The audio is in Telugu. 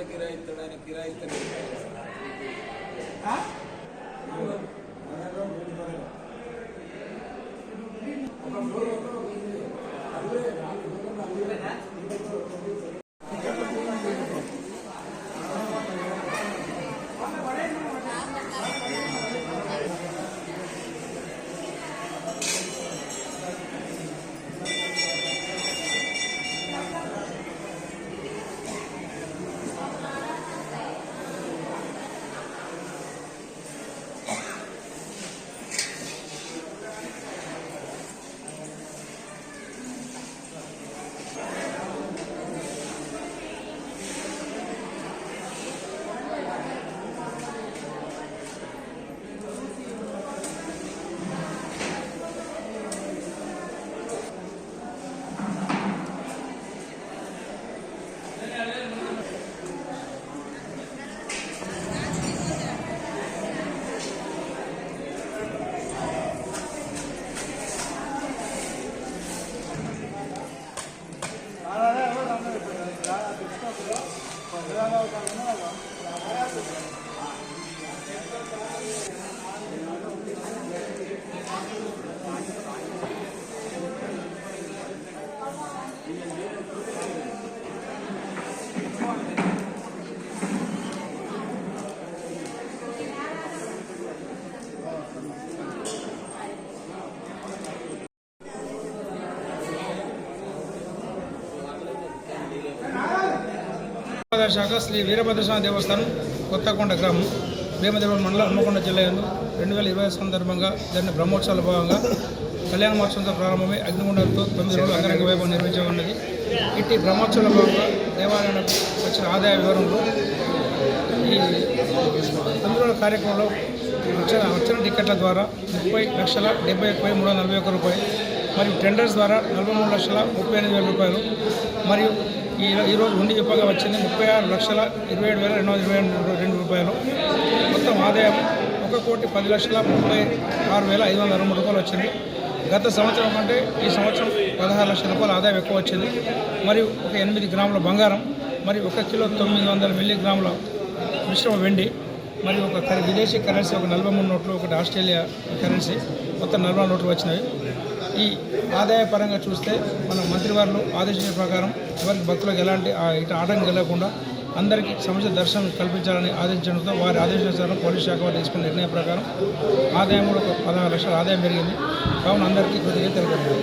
కిరాయి ఇస్తాడు, ఆయన కిరాయి ఇస్తాడు. శాఖ శ్రీ వీరభద్రస్వామి దేవస్థానం కొత్తకొండ గ్రామం భీమదేవుల మండలం హన్మకొండ జిల్లా యందు 2020 సందర్భంగా జరిగిన బ్రహ్మోత్సవాల భాగంగా కళ్యాణ మహోత్సవంతో ప్రారంభమై అగ్నిగుండంతో 9 రోజులు అంగరంగ వైభవం నిర్వహించబడినది. ఇట్టి బ్రహ్మోత్సవాల భాగంగా దేవాలయానికి వచ్చిన ఆదాయ వివరంలో ఈ 9 రోజుల కార్యక్రమంలో వచ్చిన టికెట్ల ద్వారా 30,71,341 రూపాయలు మరియు టెండర్స్ ద్వారా 43,38,000 రూపాయలు మరియు ఈరోజు ఉండి చెప్పగా వచ్చింది 36,27,222 రూపాయలు. మొత్తం ఆదాయం 1,10,36,563 రూపాయలు వచ్చింది. గత సంవత్సరం కంటే ఈ సంవత్సరం 16 లక్షల రూపాయల ఆదాయం ఎక్కువ వచ్చింది. మరియు ఒక 8 గ్రాముల బంగారం మరియు 1 కిలో 900 మిల్లీగ్రాముల మిశ్రమ వెండి మరియు ఒక విదేశీ కరెన్సీ ఒక 43 నోట్లు, ఒకటి ఆస్ట్రేలియా కరెన్సీ, మొత్తం 44 నోట్లు వచ్చినవి. ఈ ఆదాయ పరంగా చూస్తే మన మంత్రివారులు ఆదేశించిన ప్రకారం ఎవరికి భక్తులకు ఎలాంటి ఆటంకం కలగకుండా అందరికీ సముచిత దర్శనం కల్పించాలని ఆదేశించడంతో వారి ఆదేశానుసారం పోలీస్ శాఖ వారు తీసుకున్న నిర్ణయం ప్రకారం ఆదాయం కూడా ఒక 16 లక్షల ఆదాయం పెరిగింది. కావున అందరికీ కొద్దిగా తెలియదు.